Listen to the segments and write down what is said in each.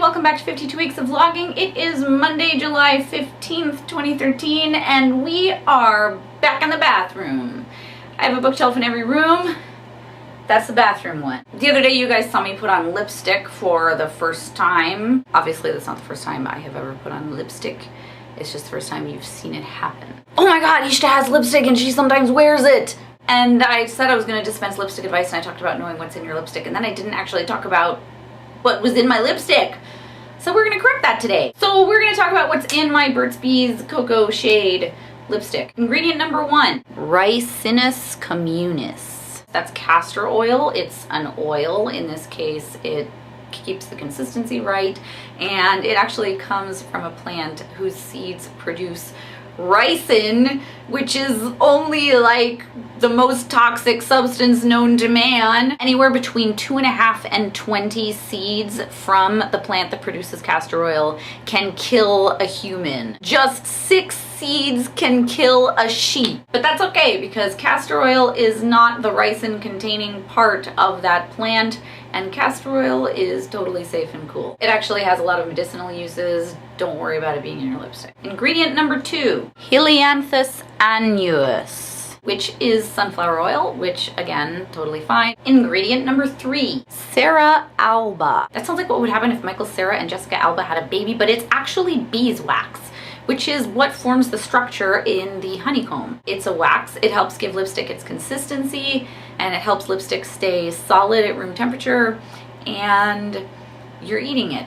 welcome back to 52 Weeks of Vlogging. It is Monday, July 15th, 2013, and we are back in the bathroom. I have a bookshelf in every room. That's the bathroom one. The other day you guys saw me put on lipstick for the first time. Obviously that's not the first time I have ever put on lipstick. It's just the first time you've seen it happen. Oh my god, Ishta has lipstick and she sometimes wears it! And I said I was going to dispense lipstick advice, and I talked about knowing what's in your lipstick, and then I didn't actually talk about what was in my lipstick. So we're going to correct that today. So we're going to talk about what's in my Burt's Bees Cocoa Shade lipstick. Ingredient number 1, Ricinus communis. That's castor oil. It's an oil. In this case, it keeps the consistency right, and it actually comes from a plant whose seeds produce ricin, which is only like the most toxic substance known to man. Anywhere between 2.5 and 20 seeds from the plant that produces castor oil can kill a human. Just 6 seeds can kill a sheep. But that's okay, because castor oil is not the ricin containing part of that plant, and castor oil is totally safe and cool. It actually has a lot of medicinal uses. Don't worry about it being in your lipstick. Ingredient number 2, Helianthus annuus, which is sunflower oil, which again, totally fine. Ingredient number 3, Cera alba. That sounds like what would happen if Michael Cera and Jessica Alba had a baby, but it's actually beeswax, which is what forms the structure in the honeycomb. It's a wax. It helps give lipstick its consistency, and it helps lipstick stay solid at room temperature, and you're eating it,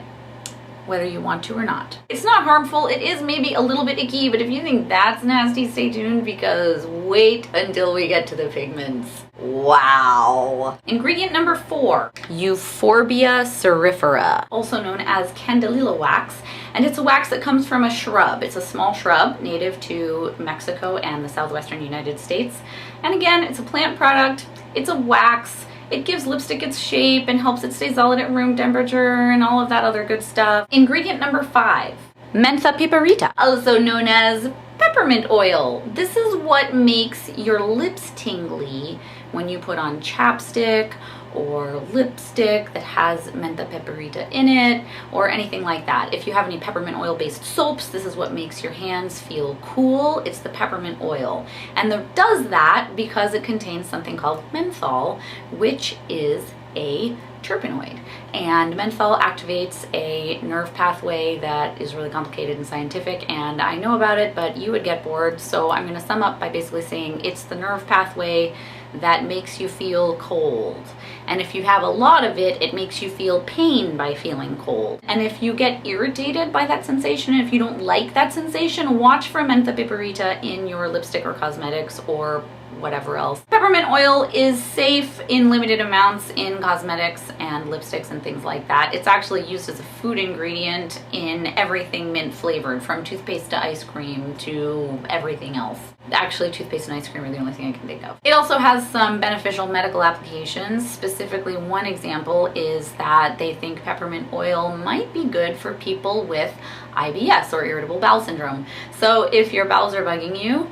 whether you want to or not. It's not harmful. It is maybe a little bit icky, but if you think that's nasty, stay tuned, because wait until we get to the pigments. Wow. Ingredient number 4, Euphorbia cerifera, also known as candelilla wax, and it's a wax that comes from a shrub. It's a small shrub native to Mexico and the southwestern United States. And again, it's a plant product. It's a wax. It gives lipstick its shape and helps it stay solid at room temperature and all of that other good stuff. Ingredient number 5, Mentha piperita, also known as peppermint oil. This is what makes your lips tingly when you put on chapstick or lipstick that has mentha piperita in it, or anything like that. If you have any peppermint oil based soaps, this is what makes your hands feel cool. It's the peppermint oil, and it does that because it contains something called menthol, which is a terpenoid, and menthol activates a nerve pathway that is really complicated and scientific, and I know about it, but you would get bored, so I'm going to sum up by basically saying it's the nerve pathway that makes you feel cold. And if you have a lot of it, it makes you feel pain by feeling cold. And if you get irritated by that sensation, if you don't like that sensation, watch for mentha piperita in your lipstick or cosmetics or whatever else. Peppermint oil is safe in limited amounts in cosmetics and lipsticks and things like that. It's actually used as a food ingredient in everything mint flavored, from toothpaste to ice cream to everything else. Actually, toothpaste and ice cream are the only thing I can think of. It also has some beneficial medical applications. Specifically, one example is that they think peppermint oil might be good for people with IBS, or irritable bowel syndrome. So if your bowels are bugging you.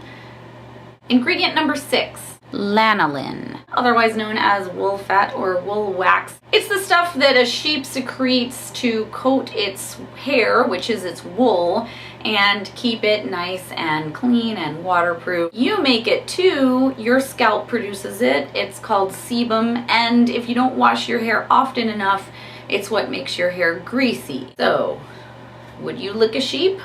Ingredient number 6, lanolin, otherwise known as wool fat or wool wax. It's the stuff that a sheep secretes to coat its hair, which is its wool, and keep it nice and clean and waterproof. You make it too. Your scalp produces it. It's called sebum, and if you don't wash your hair often enough, it's what makes your hair greasy. So, would you lick a sheep?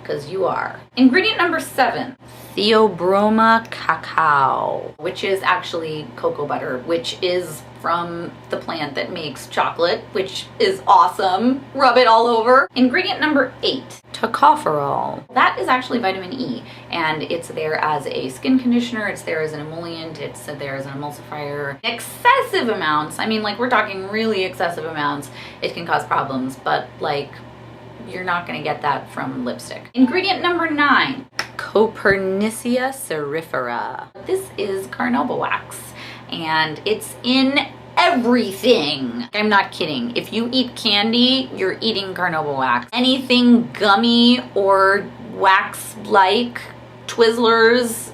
Because you are. Ingredient number 7, Theobroma cacao, which is actually cocoa butter, which is from the plant that makes chocolate, which is awesome. Rub it all over. Ingredient number 8, tocopherol. That is actually vitamin E, and it's there as a skin conditioner, it's there as an emollient, it's there as an emulsifier. Excessive amounts, I mean, like, we're talking really excessive amounts, it can cause problems, but like, you're not going to get that from lipstick. Ingredient number 9, Copernicea cerifera. This is carnauba wax, and it's in everything. I'm not kidding. If you eat candy, you're eating carnauba wax. Anything gummy or wax-like, Twizzlers,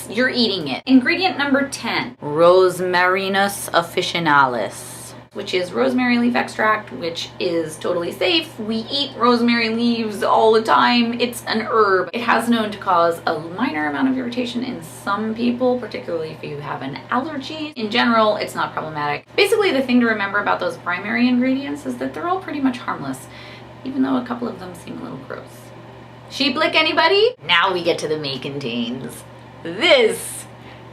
you're eating it. Ingredient number 10, Rosmarinus officinalis. which is rosemary leaf extract, which is totally safe. We eat rosemary leaves all the time. It's an herb. It has known to cause a minor amount of irritation in some people, particularly if you have an allergy. In general, it's not problematic. Basically, the thing to remember about those primary ingredients is that they're all pretty much harmless, even though a couple of them seem a little gross. Sheep lick, anybody? Now we get to the may contains. This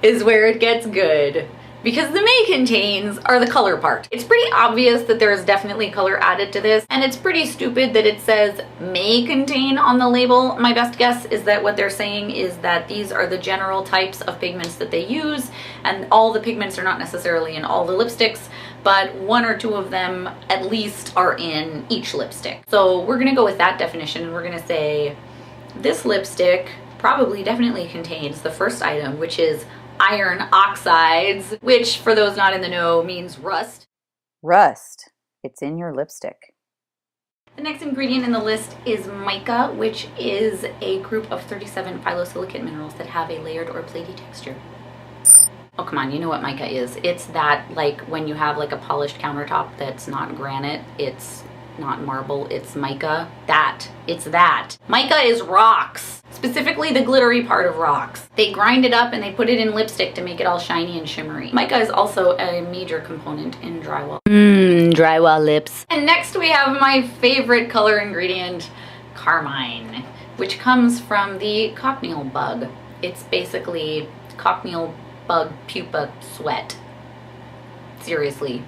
is where it gets good, because the may contains are the color part. It's pretty obvious that there is definitely color added to this, and it's pretty stupid that it says may contain on the label. My best guess is that what they're saying is that these are the general types of pigments that they use, and all the pigments are not necessarily in all the lipsticks, but one or two of them at least are in each lipstick. So we're gonna go with that definition, and we're gonna say this lipstick probably definitely contains the first item, which is iron oxides, which for those not in the know means rust. Rust. It's in your lipstick. The next ingredient in the list is mica, which is a group of 37 phyllosilicate minerals that have a layered or platy texture. Oh, come on, you know what mica is. It's that, like, when you have like a polished countertop that's not granite, it's not marble, it's mica. It's that. Mica is rocks, specifically the glittery part of rocks. They grind it up and they put it in lipstick to make it all shiny and shimmery. Mica is also a major component in drywall. Drywall lips. And next we have my favorite color ingredient, carmine, which comes from the cochineal bug. It's basically cochineal bug pupa sweat. Seriously,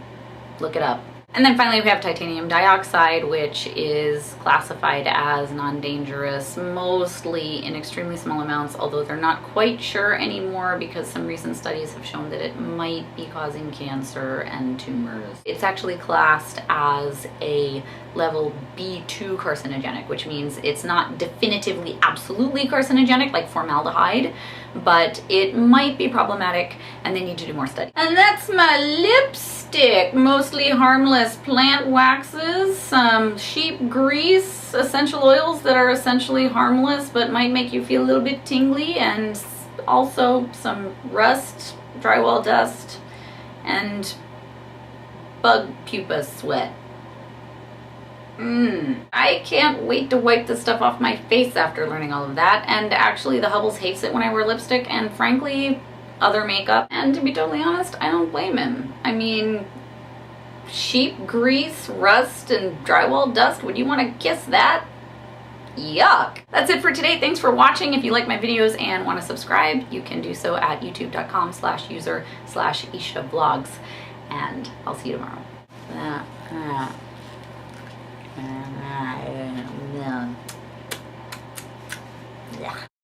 look it up. And then finally we have titanium dioxide, which is classified as non-dangerous, mostly in extremely small amounts, although they're not quite sure anymore because some recent studies have shown that it might be causing cancer and tumors. It's actually classed as a level B2 carcinogenic, which means it's not definitively absolutely carcinogenic like formaldehyde, but it might be problematic and they need to do more studies. And that's my lipstick. Mostly harmless plant waxes, some sheep grease, essential oils that are essentially harmless but might make you feel a little bit tingly, and also some rust, drywall dust, and bug pupa sweat. I can't wait to wipe this stuff off my face after learning all of that. And actually the Hubbles hates it when I wear lipstick, and frankly other makeup, and to be totally honest, I don't blame him. I mean, sheep grease, rust, and drywall dust, would you want to kiss that? Yuck. That's it for today. Thanks for watching. If you like my videos and want to subscribe, you can do so at youtube.com/user/IshtaVlogs, and I'll see you tomorrow.